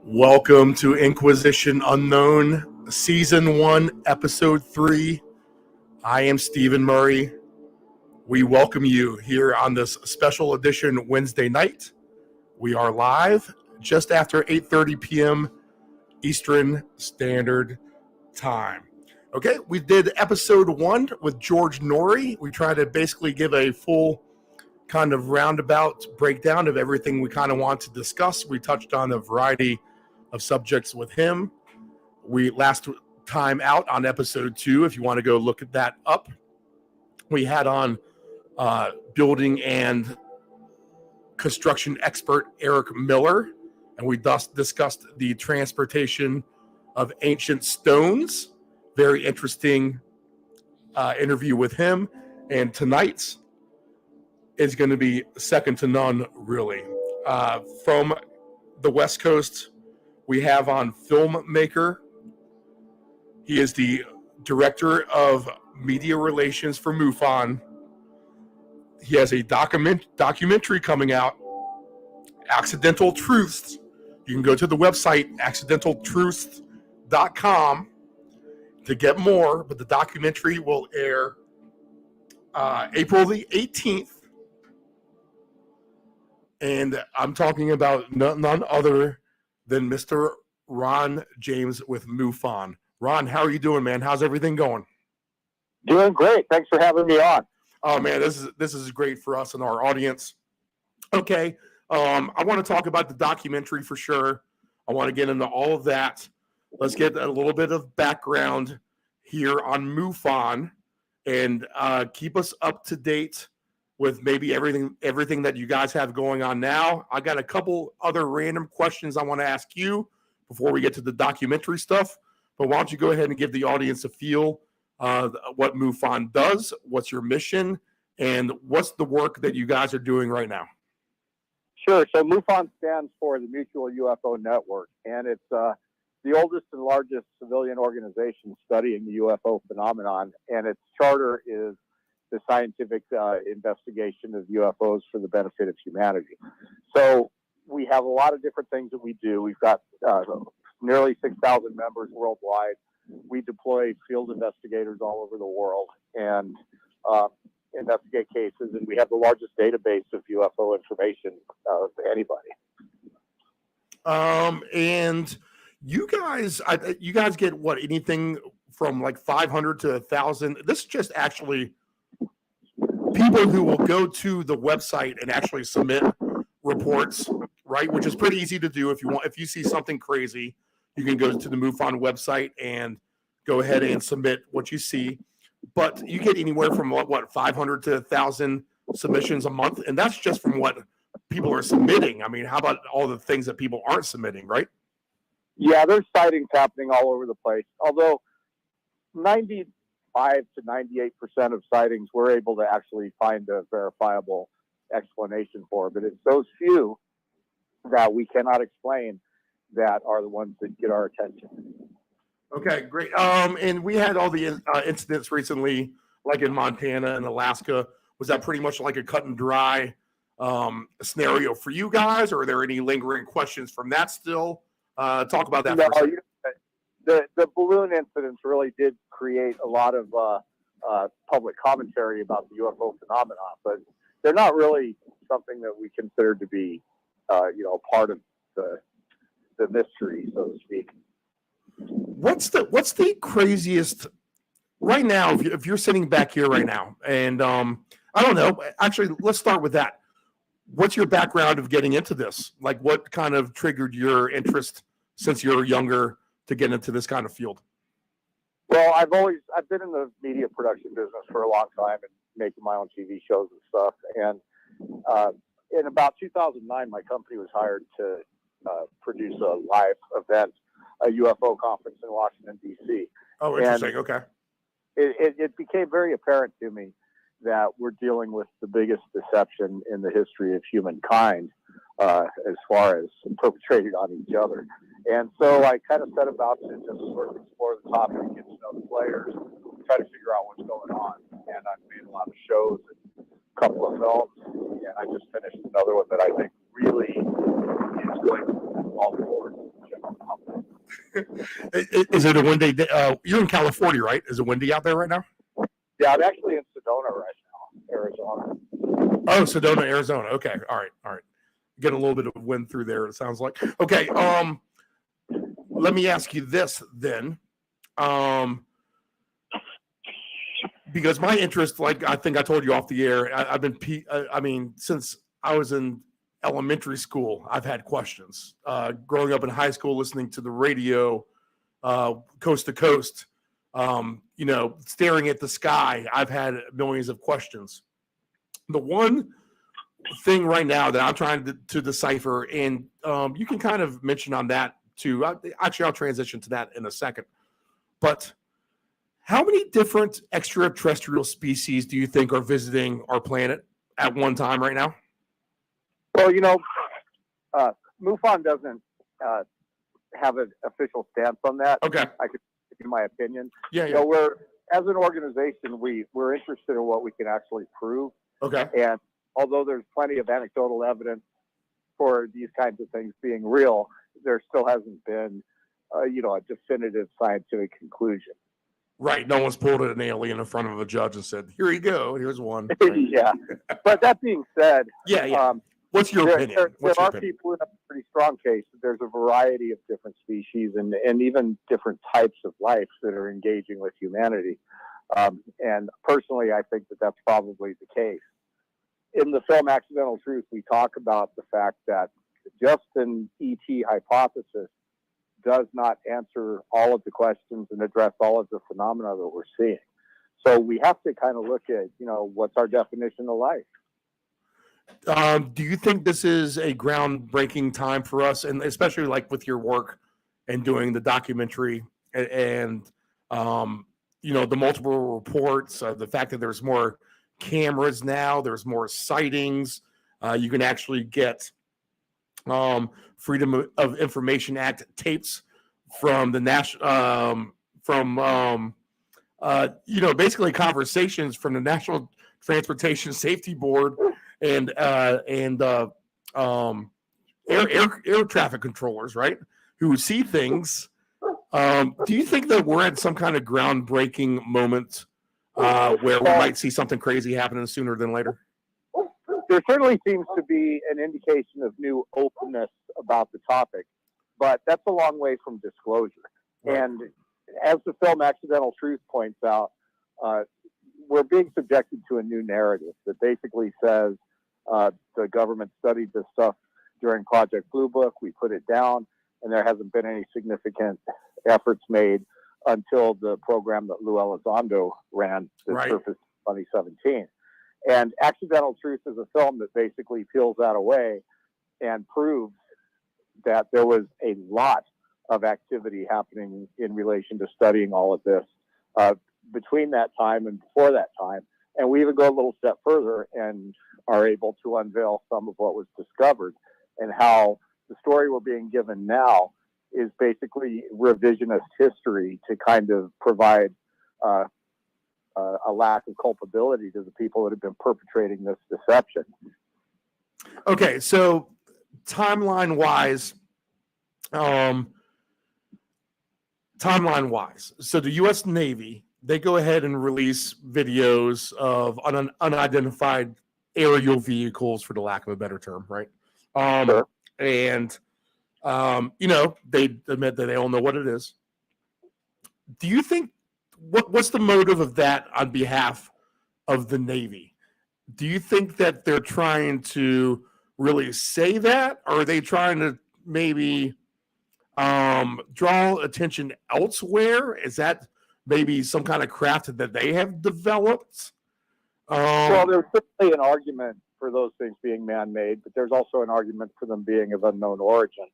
Welcome to Inquisition Unknown, Season 1, Episode 3. I am Stephen Murray. We welcome you here on this special edition Wednesday night. We are live just after 8:30 p.m. Eastern Standard Time. Okay, we did Episode 1 with George Norrie. We tried to basically give a full kind of roundabout breakdown of everything we kind of want to discuss. We touched on a variety of subjects with him. We last time out on Episode 2, if you want to go look at that up, we had on building and construction expert Eric Miller, and we thus discussed the transportation of ancient stones. Very interesting interview with him. And tonight's is going to be second to none, really. From the West Coast, we have on filmmaker. He is the director of media relations for MUFON. He has a documentary coming out, Accidental Truths. You can go to the website, accidentaltruths.com, to get more, but the documentary will air April the 18th. And I'm talking about none other than Mr. Ron James with MUFON. Ron, how are you doing, man? How's everything going? Doing great. Thanks for having me on. Oh, man, this is great for us and our audience. Okay, I want to talk about the documentary for sure. I want to get into all of that. Let's get a little bit of background here on MUFON and keep us up to date with maybe everything that you guys have going on now. I got a couple other random questions I want to ask you before we get to the documentary stuff. But why don't you go ahead and give the audience a feel what MUFON does, what's your mission, and what's the work that you guys are doing right now? Sure. So MUFON stands for the Mutual UFO Network, and it's the oldest and largest civilian organization studying the UFO phenomenon, and its charter is the scientific investigation of UFOs for the benefit of humanity. So we have a lot of different things that we do. We've got nearly 6,000 members worldwide. We deploy field investigators all over the world and investigate cases, and we have the largest database of UFO information of anybody. And you guys get what, anything from like 500 to 1,000? This is just actually people who will go to the website and actually submit reports, right? Which is pretty easy to do. If you see something crazy, you can go to the MUFON website and go ahead and submit what you see. But you get anywhere from what 500 to 1,000 submissions a month, and that's just from what people are submitting. I mean, how about all the things that people aren't submitting, right? Yeah, there's sightings happening all over the place. Although 95 to 98% of sightings we're able to actually find a verifiable explanation for, but it's those few that we cannot explain that are the ones that get our attention. Okay, great. And we had all the incidents recently, like in Montana and Alaska. Was that pretty much like a cut and dry scenario for you guys, or are there any lingering questions from that still? Talk about that. No, the balloon incidents really did create a lot of public commentary about the UFO phenomenon, but they're not really something that we consider to be, part of the mystery, so to speak. What's the craziest right now? If you're sitting back here right now, and I don't know. Actually, let's start with that. What's your background of getting into this? Like, what kind of triggered your interest since you were younger to get into this kind of field? Well, I've been in the media production business for a long time and making my own TV shows and stuff. And in about 2009, my company was hired to produce a live event, a UFO conference in Washington, D.C. Oh, interesting. And okay. It became very apparent to me that we're dealing with the biggest deception in the history of humankind as far as perpetrated on each other. And so I kind of set about to just sort of explore the topic and get to players, try to figure out what's going on. And I've made a lot of shows and a couple of films, and I just finished another one that I think really is going all forward. Is it a windy day? You're in California, right? Is it windy out there right now? Yeah, I'm actually in Sedona right now, Arizona. Oh, Sedona, Arizona. Okay. All right. Get a little bit of wind through there, it sounds like. Okay. Let me ask you this then. Because my interest, like I think I told you off the air, I've been, since I was in elementary school, I've had questions. Growing up in high school, listening to the radio, coast to coast, staring at the sky, I've had millions of questions. The one thing right now that I'm trying to decipher, and you can kind of mention on that too. Actually, I'll transition to that in a second. But how many different extraterrestrial species do you think are visiting our planet at one time right now? Well, MUFON doesn't have an official stance on that. Okay. I could give you my opinion. Yeah. We're, as an organization, we're interested in what we can actually prove. Okay. And although there's plenty of anecdotal evidence for these kinds of things being real, there still hasn't been, a definitive scientific conclusion. Right. No one's pulled an alien in front of a judge and said, "Here you go. Here's one." Right? Yeah. But that being said, what's your opinion? There are people who have a pretty strong case that there's a variety of different species and even different types of life that are engaging with humanity. And personally, I think that that's probably the case. In the film Accidental Truth, we talk about the fact that just an ET hypothesis does not answer all of the questions and address all of the phenomena that we're seeing. So we have to kind of look at, what's our definition of life? Do you think this is a groundbreaking time for us, and especially like with your work and doing the documentary and the multiple reports, the fact that there's more cameras now, there's more sightings, you can actually get Freedom of Information Act tapes from the national, basically conversations from the National Transportation Safety Board and air traffic controllers, right? Who see things. Do you think that we're at some kind of groundbreaking moment where we might see something crazy happening sooner than later? There certainly seems to be an indication of new openness about the topic, but that's a long way from disclosure. Right. And as the film Accidental Truth points out, we're being subjected to a new narrative that basically says the government studied this stuff during Project Blue Book, we put it down, and there hasn't been any significant efforts made until the program that Lou Elizondo ran that surfaced in 2017. And Accidental Truth is a film that basically peels that away and proves that there was a lot of activity happening in relation to studying all of this between that time and before that time. And we even go a little step further and are able to unveil some of what was discovered and how the story we're being given now is basically revisionist history to kind of provide a lack of culpability to the people that have been perpetrating this deception. Okay, so timeline-wise, so the U.S. Navy, they go ahead and release videos of unidentified aerial vehicles, for the lack of a better term, right? Sure. And, they admit that they don't know what it is. Do you think, what's the motive of that on behalf of the Navy? Do you think that they're trying to really say that, or are they trying to maybe draw attention elsewhere? Is that maybe some kind of craft that they have developed? Well, there's certainly an argument for those things being man-made, but there's also an argument for them being of unknown origin.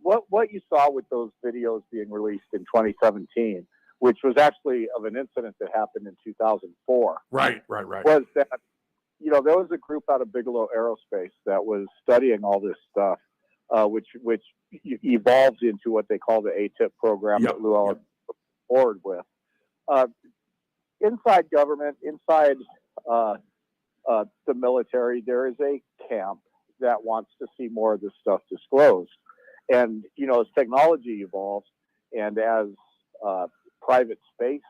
What you saw with those videos being released in 2017, which was actually of an incident that happened in 2004. Right. Was that, there was a group out of Bigelow Aerospace that was studying all this stuff, which evolved into what they call the ATIP program that Lou Ellis was forward with. uh, inside government, inside the military, there is a camp that wants to see more of this stuff disclosed. And, you know, as technology evolves and as private space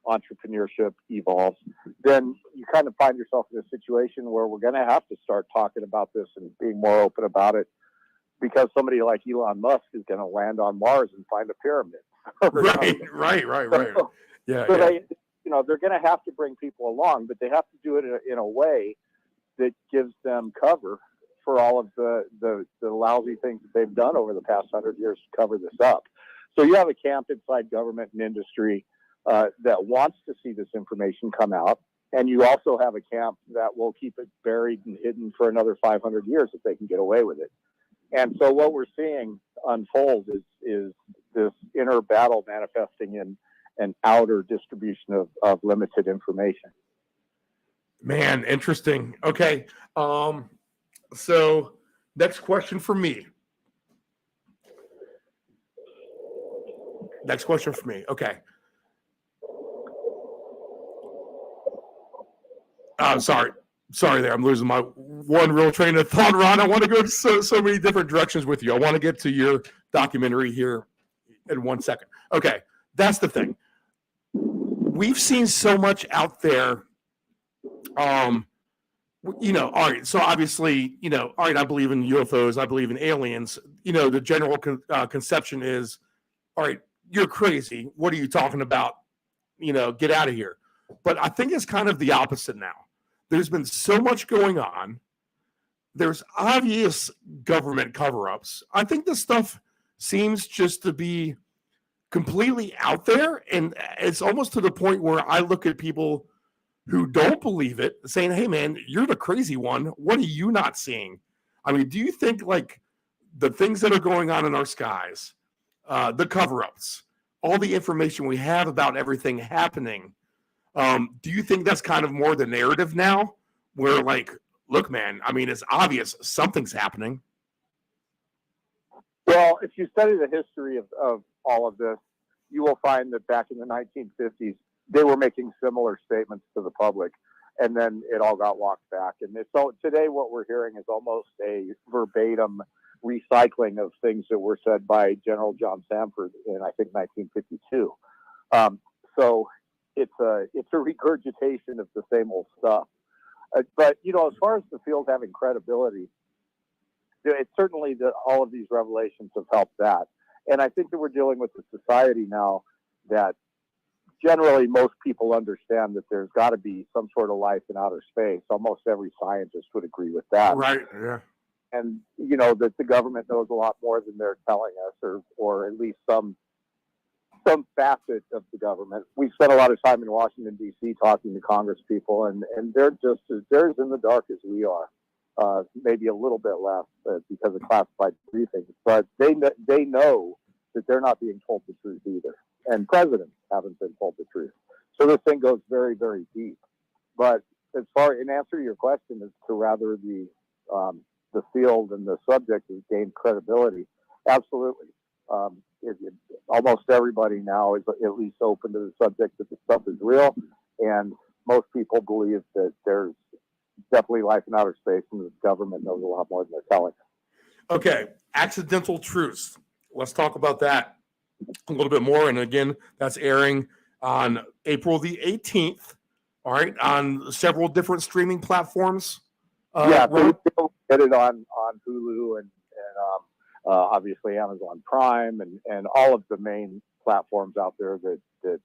entrepreneurship evolves, then you kind of find yourself in a situation where we're going to have to start talking about this and being more open about it, because somebody like Elon Musk is going to land on Mars and find a pyramid. Right. So, Yeah. so they, you know, they're going to have to bring people along, but they have to do it in a way that gives them cover for all of the lousy things that they've done over the past 100 years to cover this up. So you have a camp inside government and industry that wants to see this information come out, and you also have a camp that will keep it buried and hidden for another 500 years if they can get away with it. And so what we're seeing unfold is this inner battle manifesting in an outer distribution of limited information. Man, interesting. Okay. So next question for me. Okay. Sorry there. I'm losing my one real train of thought, Ron. I want to go so many different directions with you. I want to get to your documentary here in 1 second. Okay. That's the thing. We've seen so much out there. You know, all right. So obviously, you know, all right, I believe in UFOs. I believe in aliens. You know, the general conception is, all right, you're crazy. What are you talking about? You know, get out of here. But I think it's kind of the opposite now. There's been so much going on. There's obvious government cover-ups. I think this stuff seems just to be completely out there. And it's almost to the point where I look at people who don't believe it saying, hey, man, you're the crazy one. What are you not seeing? I mean, do you think like the things that are going on in our skies, the cover-ups, all the information we have about everything happening, do you think that's kind of more the narrative now where like, look, man, I mean, it's obvious something's happening? Well, if you study the history of all of this, you will find that back in the 1950s, they were making similar statements to the public, and then it all got walked back. And so today what we're hearing is almost a verbatim recycling of things that were said by General John Sanford in, I think, 1952. So it's a regurgitation of the same old stuff. But, you know, as far as the field having credibility, it's certainly that all of these revelations have helped that. And I think that we're dealing with a society now that generally most people understand that there's got to be some sort of life in outer space. Almost every scientist would agree with that. Right, yeah. And, you know, that the government knows a lot more than they're telling us, or at least some facet of the government. We spent a lot of time in Washington, D.C. talking to Congress people, and they're just they're as in the dark as we are. Maybe a little bit less because of classified briefings, but they know that they're not being told the truth either, and presidents haven't been told the truth. So this thing goes very, very deep. But as far in answer to your question as to rather the field and the subject has gained credibility, absolutely. Almost everybody now is at least open to the subject that the stuff is real, and most people believe that there's definitely life in outer space, and the government knows a lot more than they're telling us. Okay, accidental truths. Let's talk about that a little bit more. And again, that's airing on April the 18th. All right, on several different streaming platforms. Yeah, so we get it on Hulu and obviously Amazon Prime and all of the main platforms out there that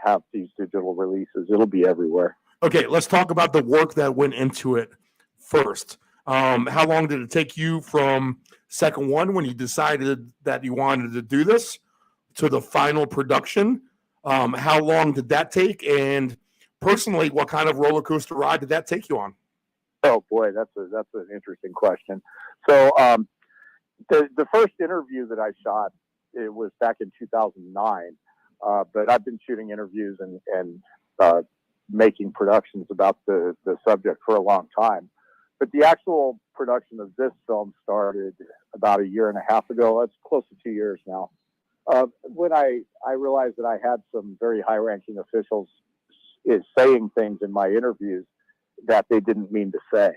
have these digital releases. It'll be everywhere. Okay, let's talk about the work that went into it first. How long did it take you from second one when you decided that you wanted to do this to the final production? How long did that take? And personally, what kind of roller coaster ride did that take you on? Oh boy, that's an interesting question. So the first interview that I shot, it was back in 2009. But I've been shooting interviews and making productions about the subject for a long time. But the actual production of this film started about a year and a half ago. It's close to 2 years now. When I realized that I had some very high-ranking officials saying things in my interviews that they didn't mean to say,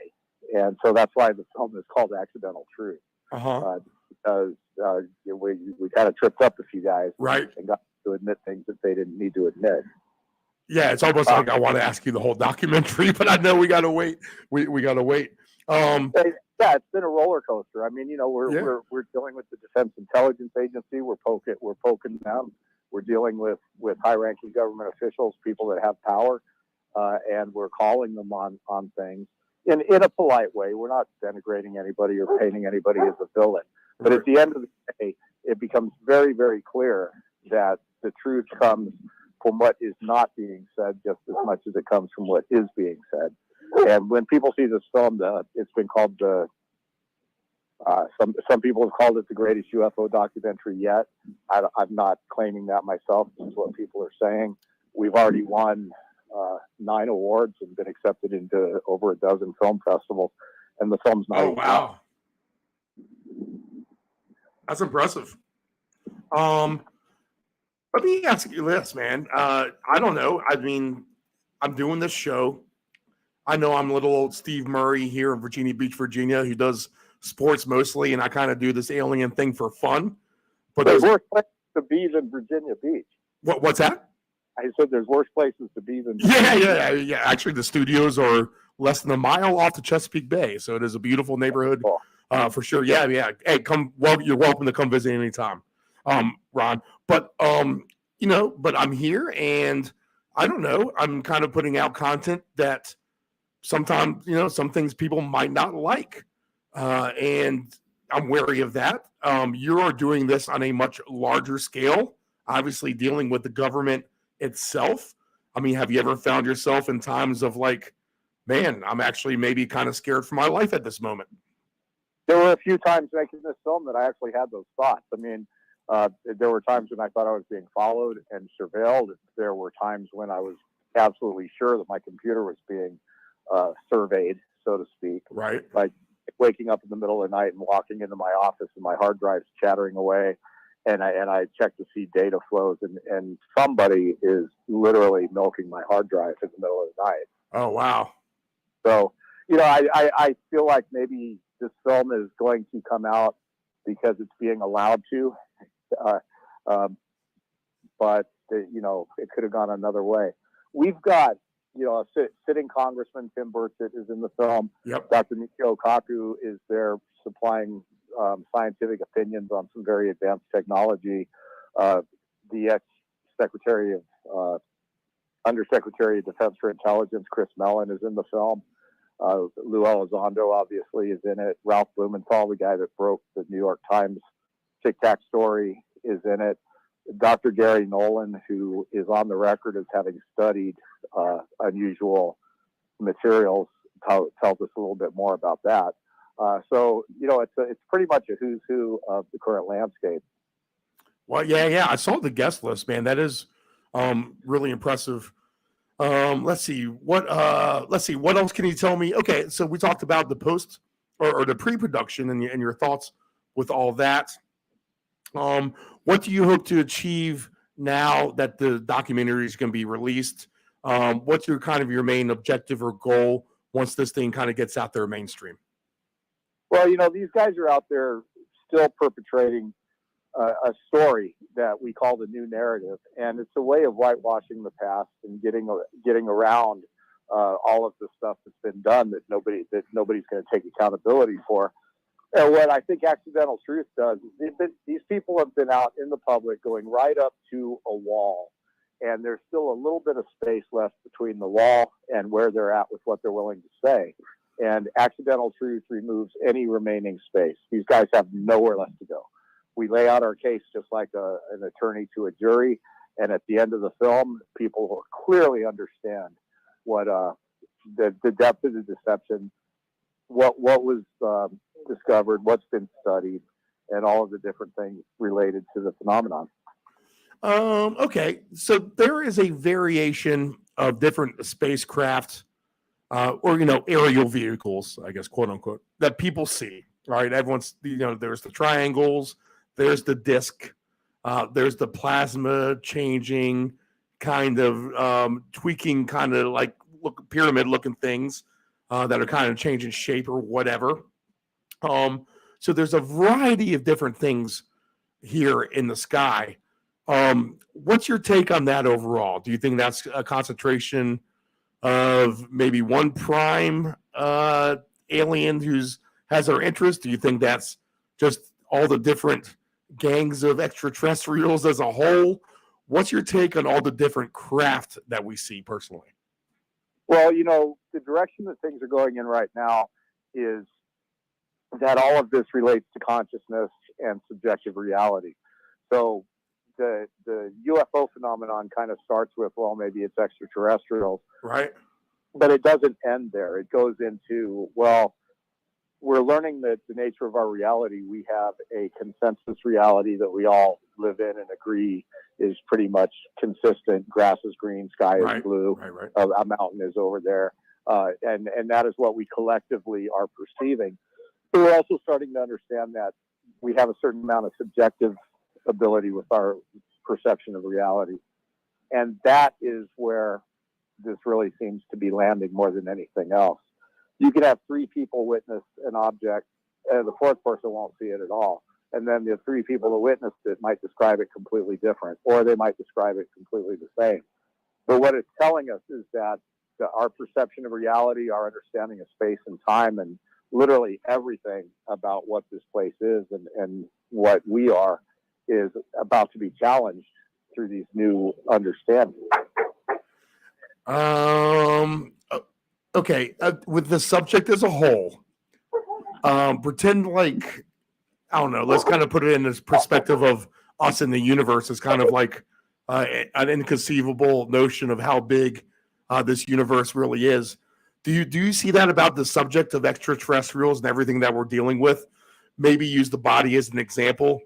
and so that's why the film is called Accidental Truth. Because we kind of tripped up a few guys, right, and got to admit things that they didn't need to admit. Yeah, it's almost like I want to ask you the whole documentary, but I know we got to wait. We got to wait. Yeah, it's been a roller coaster. I mean, we're dealing with the Defense Intelligence Agency. We're poking them. We're dealing with high-ranking government officials, people that have power, and we're calling them on things in a polite way. We're not denigrating anybody or painting anybody as a villain. But at the end of the day, it becomes very, very clear that the truth comes from what is not being said just as much as it comes from what is being said. And when people see this film, it's been called some people have called it the greatest UFO documentary yet. I'm not claiming that myself. This is what people are saying. We've already won 9 awards and been accepted into over a dozen film festivals, and the film's not. Oh wow, that's impressive. Let me ask you this, man. I don't know. I mean, I'm doing this show. I know I'm little old Steve Murray here in Virginia Beach, Virginia, who does sports mostly, and I kind of do this alien thing for fun. But there's worse places to be than Virginia Beach. What's that? I said there's worse places to be than. Yeah. Actually, the studios are less than a mile off the Chesapeake Bay, so it is a beautiful neighborhood for sure. Yeah. Hey, come. Well, you're welcome to come visit anytime, Ron. But but I'm here, and I don't know. I'm kind of putting out content that sometimes, some things people might not like. And I'm wary of that. You are doing this on a much larger scale, obviously dealing with the government itself. I mean, have you ever found yourself in times of like, man, I'm actually maybe kind of scared for my life at this moment? There were a few times making this film that I actually had those thoughts. I mean, there were times when I thought I was being followed and surveilled. There were times when I was absolutely sure that my computer was being surveyed, so to speak. Right. Like waking up in the middle of the night and walking into my office and my hard drive's chattering away, and I check to see data flows, and somebody is literally milking my hard drive in the middle of the night. Oh wow. So I feel like maybe this film is going to come out because it's being allowed to, but it could have gone another way. We've got a sitting Congressman, Tim Burchett, is in the film. Yep. Dr. Michio Kaku is there supplying scientific opinions on some very advanced technology. The ex-secretary of Undersecretary of Defense for Intelligence, Chris Mellon, is in the film. Lou Elizondo obviously is in it. Ralph Blumenthal, the guy that broke the New York Times Tic Tac story, is in it. Dr. Gary Nolan, who is on the record as having studied unusual materials, tells us a little bit more about that. So it's pretty much a who's who of the current landscape. Well, yeah. I saw the guest list, man. That is really impressive. Let's see what else can you tell me? Okay, so we talked about the post or the pre-production and your thoughts with all that. What do you hope to achieve now that the documentary is going to be released? What's your main objective or goal once this thing kind of gets out there mainstream? Well, these guys are out there still perpetrating a story that we call the new narrative, and it's a way of whitewashing the past and getting around all of the stuff that's been done that nobody's going to take accountability for. And what I think Accidental Truth does is these people have been out in the public going right up to a wall, and there's still a little bit of space left between the wall and where they're at with what they're willing to say. And Accidental Truth removes any remaining space. These guys have nowhere left to go. We lay out our case just like an attorney to a jury, and at the end of the film, people will clearly understand what the depth of the deception, what was discovered, what's been studied, and all of the different things related to the phenomenon. Okay, so there is a variation of different spacecraft or aerial vehicles, I guess, quote unquote, that people see. Right, everyone's there's the triangles, there's the disc, There's the plasma changing, kind of tweaking, kind of like pyramid looking things that are kind of changing shape or whatever. So there's a variety of different things here in the sky. What's your take on that overall? Do you think that's a concentration of maybe one prime alien has our interest? Do you think that's just all the different gangs of extraterrestrials as a whole? What's your take on all the different craft that we see personally? Well, the direction that things are going in right now is that all of this relates to consciousness and subjective reality. So the UFO phenomenon kind of starts with, well, maybe it's extraterrestrials. Right. But it doesn't end there. It goes into, well, we're learning that the nature of our reality, we have a consensus reality that we all live in and agree is pretty much consistent. Grass is green, sky is blue, Right. A mountain is over there. And that is what we collectively are perceiving. But we're also starting to understand that we have a certain amount of subjective ability with our perception of reality. And that is where this really seems to be landing more than anything else. You could have three people witness an object, and the fourth person won't see it at all. And then the three people who witnessed it might describe it completely different, or they might describe it completely the same. But what it's telling us is that our perception of reality, our understanding of space and time, and literally everything about what this place is and what we are, is about to be challenged through these new understandings. Okay. With the subject as a whole, pretend like, I don't know, let's kind of put it in this perspective of us in the universe as kind of like an inconceivable notion of how big this universe really is. Do you see that about the subject of extraterrestrials and everything that we're dealing with? Maybe use the body as an example.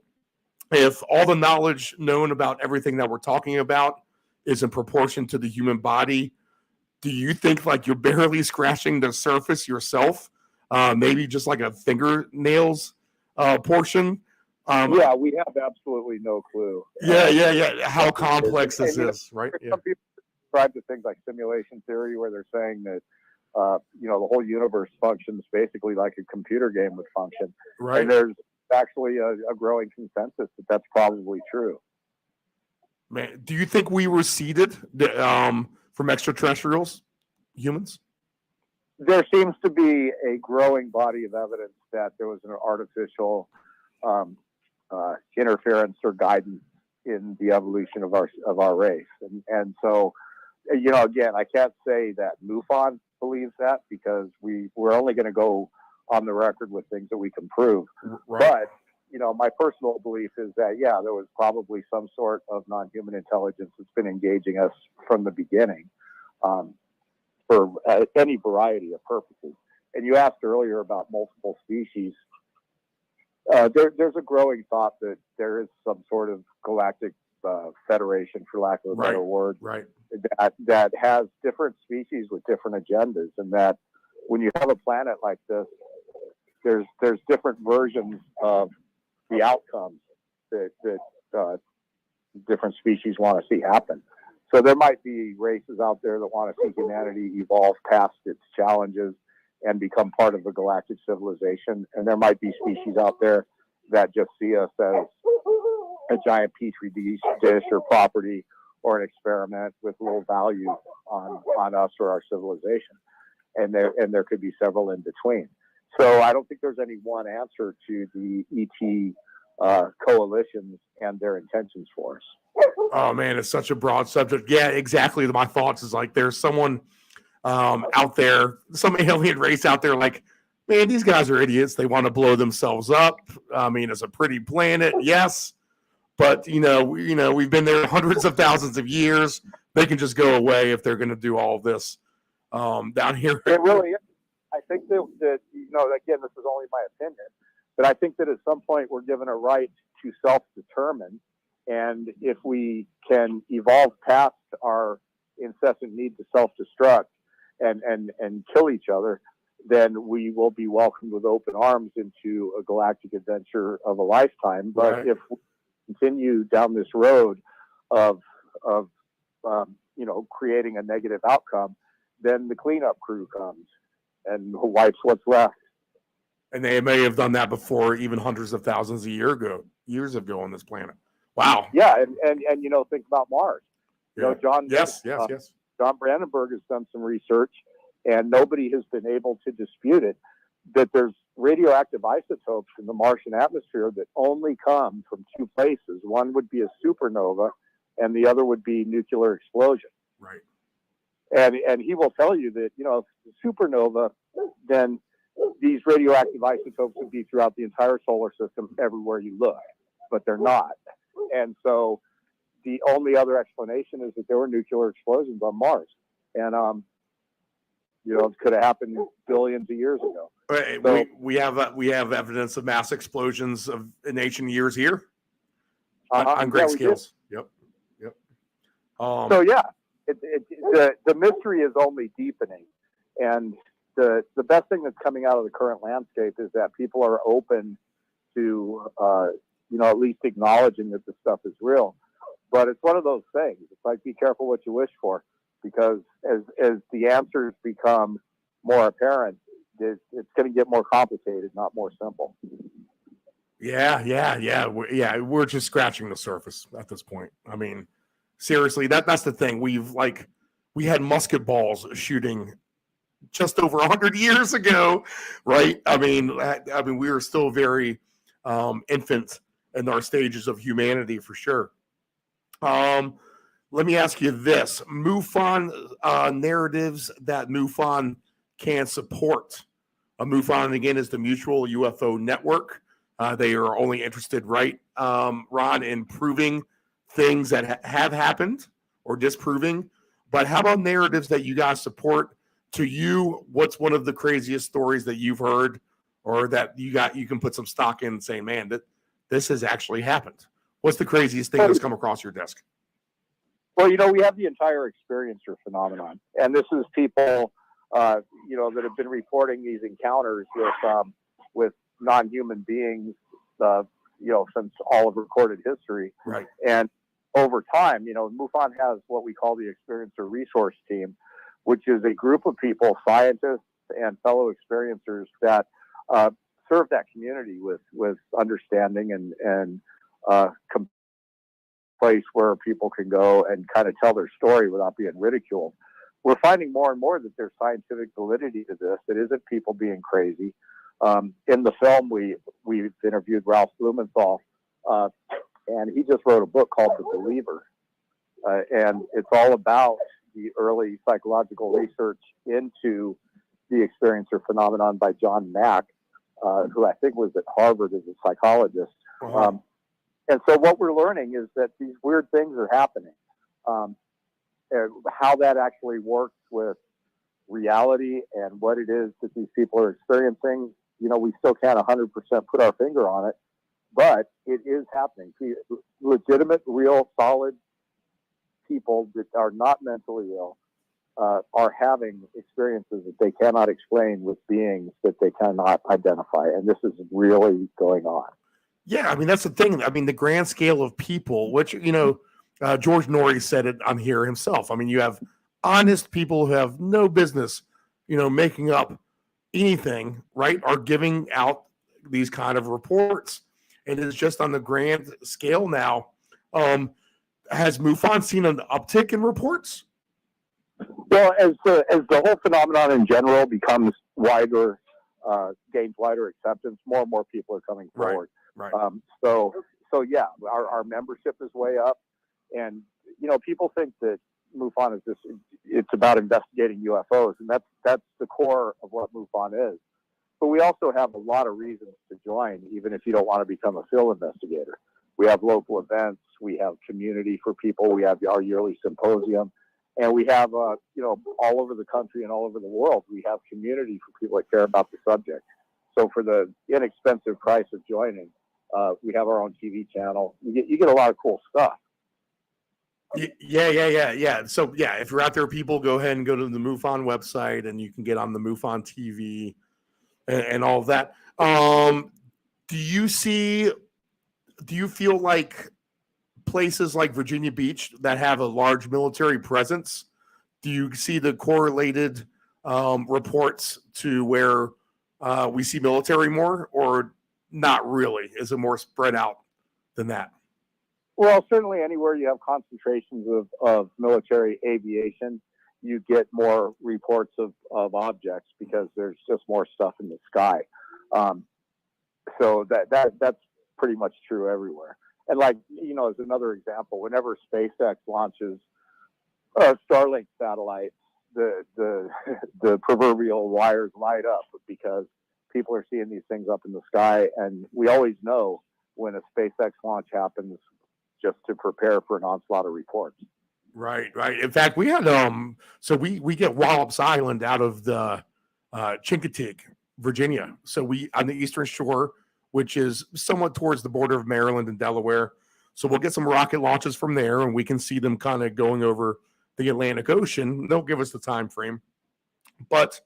If all the knowledge known about everything that we're talking about is in proportion to the human body, do you think like you're barely scratching the surface yourself? Maybe just like a fingernails portion? Yeah, we have absolutely no clue. Yeah. How complex this is, right? Some people describe to things like simulation theory, where they're saying that the whole universe functions basically like a computer game would function. Right. And there's actually a growing consensus that that's probably true. Man, do you think we were seeded from extraterrestrials, humans? There seems to be a growing body of evidence that there was an artificial interference or guidance in the evolution of our race, and so again, I can't say that MUFON believes that, because we're only going to go on the record with things that we can prove. Right. But my personal belief is that there was probably some sort of non-human intelligence that's been engaging us from the beginning, for any variety of purposes. And you asked earlier about multiple species. There's a growing thought that there is some sort of galactic federation, for lack of a better word, that has different species with different agendas, and that when you have a planet like this, there's different versions of the outcomes that different species want to see happen. So there might be races out there that want to see humanity evolve past its challenges and become part of a galactic civilization. And there might be species out there that just see us as a giant petri dish or property or an experiment with little value on us or our civilization. And there could be several in between. So I don't think there's any one answer to the ET coalitions and their intentions for us. Oh man, it's such a broad subject. Yeah, exactly. My thoughts is like there's someone out there, some alien race out there, like, man, these guys are idiots. They want to blow themselves up. I mean, it's a pretty planet, yes, but we've been there hundreds of thousands of years. They can just go away if they're going to do all of this down here. It really is. I think that again, this is only my opinion, but I think that at some point we're given a right to self-determine. And if we can evolve past our incessant need to self-destruct and kill each other, then we will be welcomed with open arms into a galactic adventure of a lifetime. But if continue down this road of creating a negative outcome, then the cleanup crew comes and wipes what's left. And they may have done that before, even hundreds of thousands of years ago on this planet. Wow. Yeah, and think about Mars. Yeah. John. Yes. John Brandenburg has done some research, and nobody has been able to dispute it, that there's radioactive isotopes in the Martian atmosphere that only come from two places. One would be a supernova, and the other would be nuclear explosion. Right. And he will tell you that, if it's a supernova, then these radioactive isotopes would be throughout the entire solar system everywhere you look, but they're not. And so the only other explanation is that there were nuclear explosions on Mars. And, it could have happened billions of years ago. So, we have evidence of mass explosions in ancient years here on great scales. Yep. So yeah, the mystery is only deepening, and the best thing that's coming out of the current landscape is that people are open to at least acknowledging that this stuff is real. But it's one of those things. It's like, be careful what you wish for, because as the answers become more apparent, it's going to get more complicated, not more simple. Yeah. We're just scratching the surface at this point. I mean, seriously, that's the thing. We had musket balls shooting just over 100 years ago, right? I mean, we were still very infant in our stages of humanity, for sure. Let me ask you this: MUFON narratives that MUFON can support. MUFON, again, is the Mutual UFO Network. They are only interested, right, Ron, in proving things that have happened or disproving. But how about narratives that you guys support? To you, what's one of the craziest stories that you've heard, or that you can put some stock in and say, man, that this has actually happened? What's the craziest thing that's come across your desk? Well, we have the entire experiencer phenomenon, and this is people, that have been reporting these encounters with non-human beings, since all of recorded history. Right. And over time, MUFON has what we call the Experiencer Resource Team, which is a group of people, scientists and fellow experiencers, that serve that community with understanding and place where people can go and kind of tell their story without being ridiculed. We're finding more and more that there's scientific validity to this. It isn't people being crazy. In the film, we've interviewed Ralph Blumenthal, and he just wrote a book called The Believer. And it's all about the early psychological research into the experiencer phenomenon by John Mack, who I think was at Harvard as a psychologist. Uh-huh. And so what we're learning is that these weird things are happening. And how that actually works with reality and what it is that these people are experiencing, we still can't 100% put our finger on it, but it is happening. Legitimate, real, solid people that are not mentally ill are having experiences that they cannot explain with beings that they cannot identify. And this is really going on. Yeah, that's the thing. The grand scale of people, which, George Norrie said it on here himself. You have honest people who have no business, making up anything, right, are giving out these kind of reports. And it's just on the grand scale now. Has MUFON seen an uptick in reports? Well, as the whole phenomenon in general becomes wider, gains wider acceptance, more and more people are coming forward. Right. So yeah, our membership is way up, and people think that MUFON is it's about investigating UFOs, and that's the core of what MUFON is. But we also have a lot of reasons to join, even if you don't want to become a field investigator. We have local events, we have community for people, we have our yearly symposium, and we have all over the country and all over the world, we have community for people that care about the subject. So for the inexpensive price of joining, we have our own TV channel. You get a lot of cool stuff. Yeah. So yeah, if you're out there, people, go ahead and go to the MUFON website, and you can get on the MUFON TV and all of that. Do you feel like places like Virginia Beach that have a large military presence, do you see the correlated reports to where we see military more, or not really? Is it more spread out than that? Well, certainly anywhere you have concentrations of military aviation, you get more reports of objects because there's just more stuff in the sky. So that's pretty much true everywhere. And like, as another example, whenever SpaceX launches a Starlink satellite, the proverbial wires light up because people are seeing these things up in the sky. And we always know when a SpaceX launch happens, just to prepare for an onslaught of reports. Right. In fact, we had so we get Wallops Island out of the Chincoteague, Virginia. So we on the eastern shore, which is somewhat towards the border of Maryland and Delaware. So we'll get some rocket launches from there, and we can see them kind of going over the Atlantic Ocean. They'll give us the time frame, but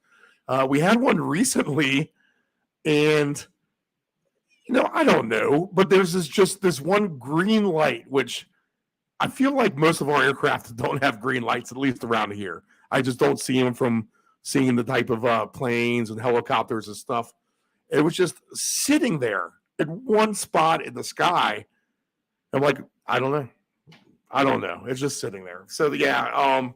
we had one recently, and I don't know, but there's this one green light, which I feel like most of our aircraft don't have green lights, at least around here. I just don't see them from seeing the type of planes and helicopters and stuff. It was just sitting there in one spot in the sky. I'm like, I don't know. It's just sitting there. So yeah,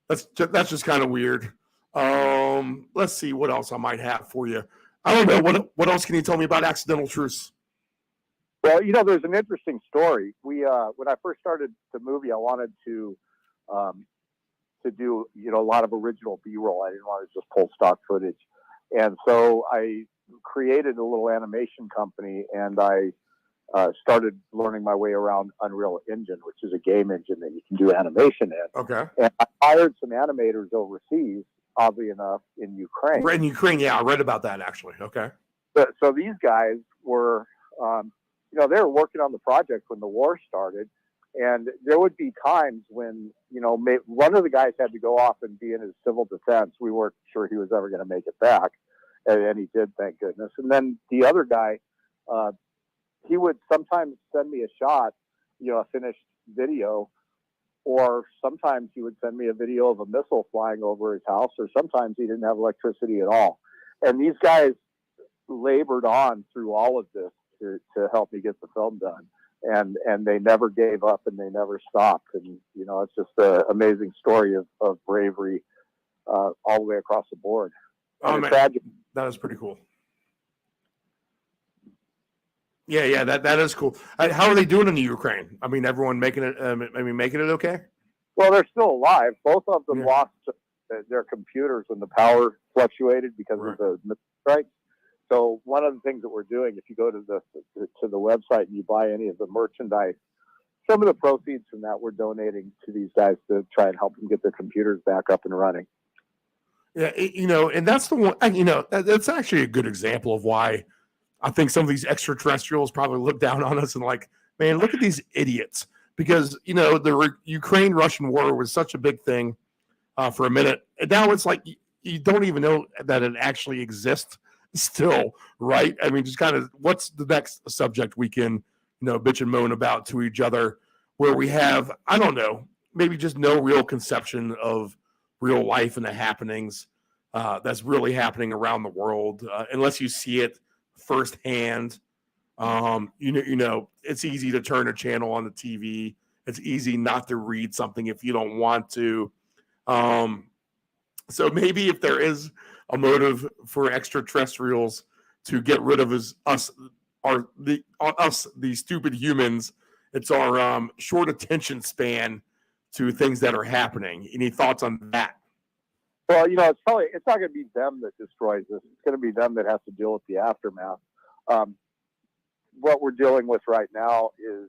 that's just kind of weird. Let's see what else I might have for you. I don't know. What else can you tell me about accidental truths? Well, there's an interesting story. We when I first started the movie, I wanted to do a lot of original B-roll. I didn't want to just pull stock footage, and so I created a little animation company, and I started learning my way around Unreal Engine, which is a game engine that you can do animation in. Okay. And I hired some animators overseas, oddly enough, in Ukraine. In Ukraine, yeah, I read about that actually. Okay. So these guys were, they were working on the project when the war started, and there would be times when, one of the guys had to go off and be in his civil defense. We weren't sure he was ever going to make it back, and he did, thank goodness. And then the other guy, he would sometimes send me a shot, a finished video, or sometimes he would send me a video of a missile flying over his house, or sometimes he didn't have electricity at all. And these guys labored on through all of this to help me get the film done. And they never gave up, and they never stopped. And, it's just an amazing story of bravery all the way across the board. Oh, man, that is pretty cool. Yeah, that is cool. How are they doing in the Ukraine? I mean, everyone making it okay? Well, they're still alive. Both of them lost their computers when the power fluctuated because of the strikes. So one of the things that we're doing, if you go to the website and you buy any of the merchandise, some of the proceeds from that we're donating to these guys to try and help them get their computers back up and running. Yeah, and that's the one. That's actually a good example of why I think some of these extraterrestrials probably look down on us and like, man, look at these idiots. Because the Ukraine-Russian war was such a big thing for a minute, and now it's like you don't even know that it actually exists still, right? I mean, just kind of what's the next subject we can, bitch and moan about to each other, where we have, I don't know, maybe just no real conception of real life and the happenings that's really happening around the world, unless you see it firsthand. It's easy to turn a channel on the TV. It's easy not to read something if you don't want to. So maybe if there is a motive for extraterrestrials to get rid of us, the stupid humans, it's our short attention span to things that are happening. Any thoughts on that? Well, it's not going to be them that destroys this. It's going to be them that has to deal with the aftermath. What we're dealing with right now is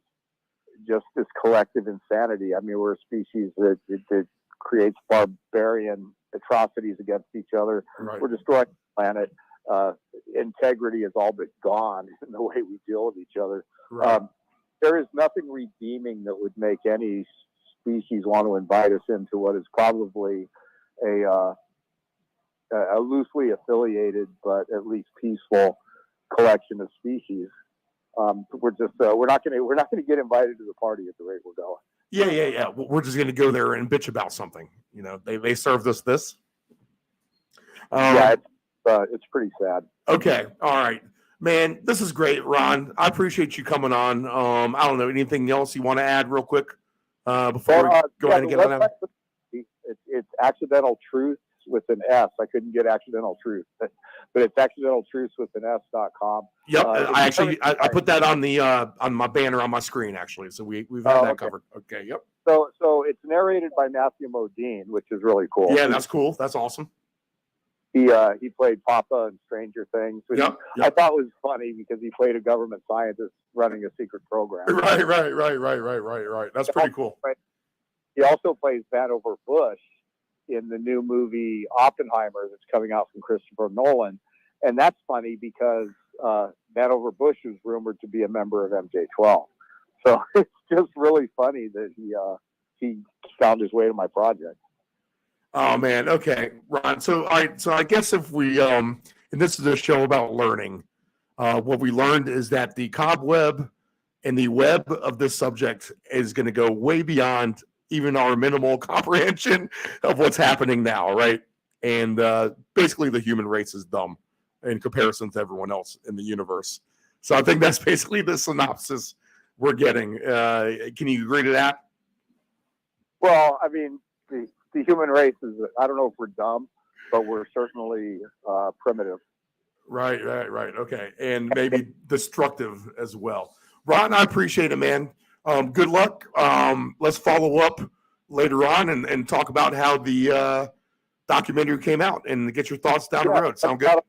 just this collective insanity. I mean, we're a species that creates barbarian atrocities against each other. Right. We're destroying the planet. Integrity is all but gone in the way we deal with each other. Right. There is nothing redeeming that would make any species want to invite us into what is probably a loosely affiliated but at least peaceful collection of species. we're not gonna get invited to the party at the rate we're going. Yeah. We're just gonna go there and bitch about something. You know, they served us this. Yeah, it's pretty sad. Okay, all right, man. This is great, Ron. I appreciate you coming on. I don't know anything else you want to add real quick before we go ahead and get on out. It's Accidental Truths with an S. I couldn't get Accidental Truth, but it's Accidental Truths with an S.com. Yep, I put that on the on my banner on my screen actually. So we've had that covered. Okay, yep. So it's narrated by Matthew Modine, which is really cool. Yeah, that's cool. That's awesome. He played Papa in Stranger Things, which I thought was funny because he played a government scientist running a secret program. Right. That's pretty cool. He also plays Vannevar Bush in the new movie Oppenheimer that's coming out from Christopher Nolan, and that's funny because Vannevar Bush is rumored to be a member of MJ12. So it's just really funny that he found his way to my project. Oh man, okay, Ron. So I guess if we and this is a show about learning, what we learned is that the cobweb and the web of this subject is going to go way beyond even our minimal comprehension of what's happening now, right? And basically, the human race is dumb in comparison to everyone else in the universe. So I think that's basically the synopsis we're getting. Can you agree to that? Well, I mean, the human race is, I don't know if we're dumb, but we're certainly primitive. Right. Okay. And maybe destructive as well. Ron, I appreciate it, man. Good luck. Let's follow up later on and talk about how the documentary came out and get your thoughts down the road. Sound good?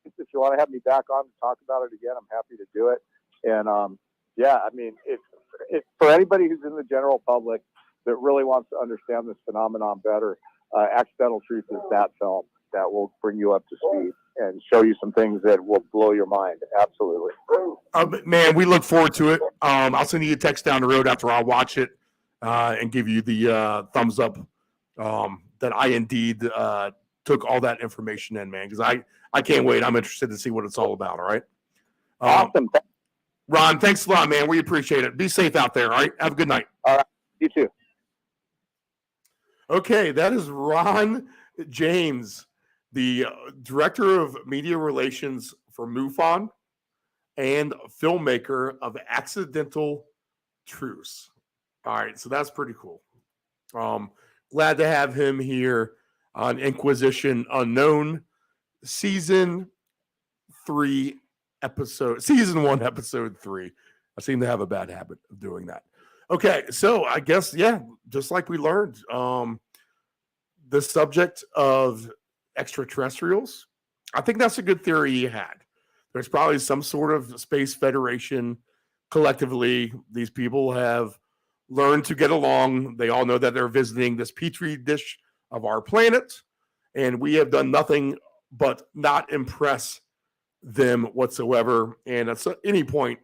If you want to have me back on to talk about it again, I'm happy to do it. And I mean, if for anybody who's in the general public that really wants to understand this phenomenon better, Accidental Truth is that film that will bring you up to speed and show you some things that will blow your mind. Absolutely. Man, we look forward to it. I'll send you a text down the road after I watch it and give you the thumbs up that I indeed took all that information in, man, because I can't wait. I'm interested to see what it's all about, all right? Awesome. Ron, thanks a lot, man. We appreciate it. Be safe out there, all right? Have a good night. All right. You too. Okay, that is Ron James, the director of media relations for MUFON and filmmaker of Accidental Truths. All right, so that's pretty cool. Glad to have him here on Inquisition Unknown, season 1, episode 3. I seem to have a bad habit of doing that. Okay, so I guess, just like we learned, the subject of extraterrestrials, I think that's a good theory he had. There's probably some sort of space federation. Collectively, these people have learned to get along. They all know that they're visiting this petri dish of our planet, and we have done nothing but not impress them whatsoever. And at any point,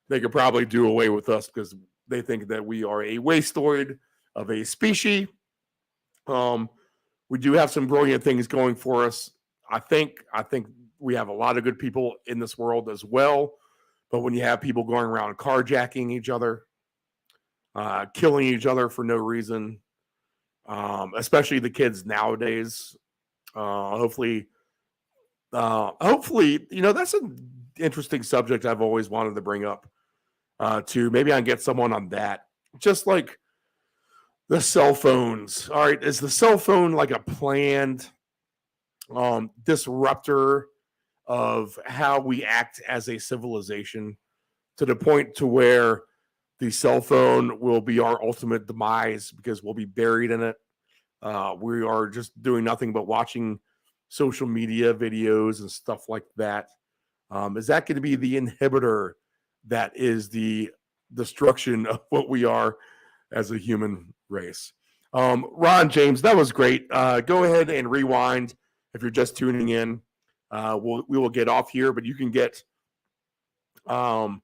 they could probably do away with us because they think that we are a wasteoid of a species. We do have some brilliant things going for us. I think we have a lot of good people in this world as well. But when you have people going around carjacking each other, killing each other for no reason, especially the kids nowadays, hopefully, that's an interesting subject I've always wanted to bring up. Maybe I can get someone on that. Just like the cell phones. All right, is the cell phone like a planned disruptor of how we act as a civilization, to the point to where the cell phone will be our ultimate demise because we'll be buried in it? We are just doing nothing but watching social media videos and stuff like that. Is that going to be the inhibitor that is the destruction of what we are as a human race? Ron James, that was great. Go ahead and rewind if you're just tuning in. We will get off here, but you can get the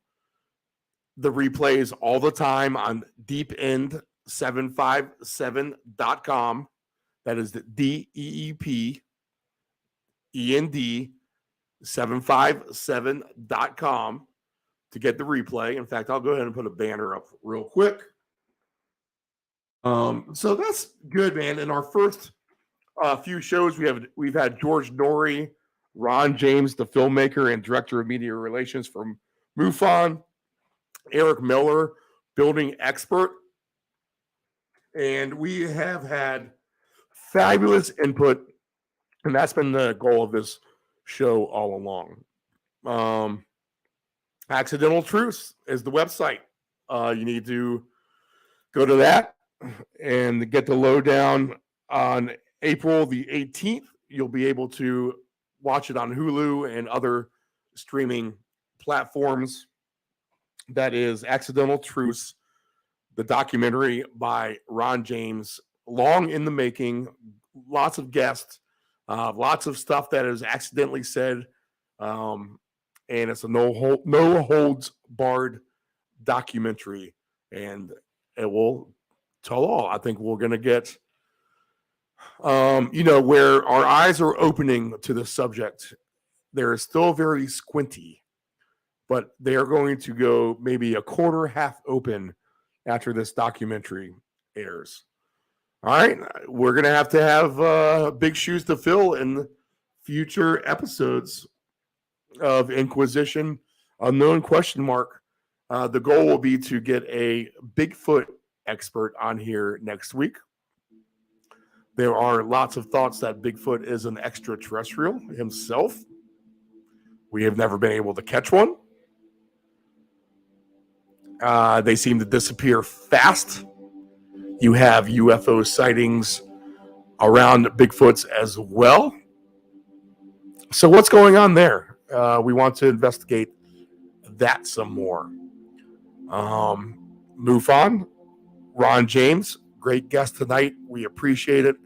replays all the time on deepend757.com. That is the DEEPEND757.com to get the replay. In fact, I'll go ahead and put a banner up real quick. So that's good, man. In our first few shows, we've had George Norrie, Ron James, the filmmaker and director of media relations from MUFON, Eric Miller, building expert, and we have had fabulous input, and that's been the goal of this show all along. Accidental Truths is the website. You need to go to that and get the lowdown on April the 18th. You'll be able to watch it on Hulu and other streaming platforms. That is Accidental Truths, the documentary by Ron James, long in the making, lots of guests, lots of stuff that is accidentally said, and it's a no holds barred documentary, and it will tell all. I think we're going to get, where our eyes are opening to the subject. They're still very squinty, but they are going to go maybe a quarter half open after this documentary airs. All right, we're going to have big shoes to fill in future episodes of Inquisition Unknown ? The goal will be to get a Bigfoot expert on here next week. There are lots of thoughts that Bigfoot is an extraterrestrial himself. We have never been able to catch one. They seem to disappear fast. You have UFO sightings around Bigfoots as well. So what's going on there? We want to investigate that some more. MUFON, Ron James, great guest tonight. We appreciate it.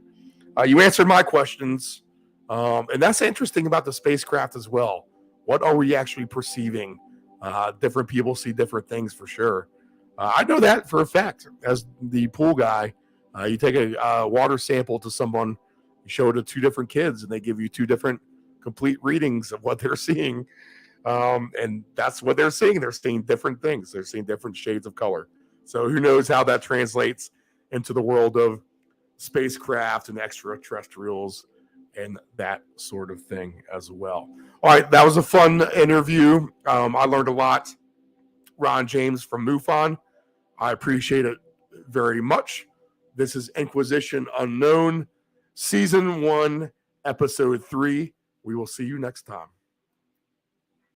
You answered my questions. And that's interesting about the spacecraft as well. What are we actually perceiving? Different people see different things for sure. I know that for a fact. As the pool guy, you take a water sample to someone, you show it to two different kids, and they give you two different complete readings of what they're seeing. And that's what they're seeing. They're seeing different things. They're seeing different shades of color. So who knows how that translates into the world of spacecraft and extraterrestrials and that sort of thing as well. All right, that was a fun interview. I learned a lot. Ron James from MUFON. I appreciate it very much. This is Inquisition Unknown, Season 1, Episode 3. We will see you next time.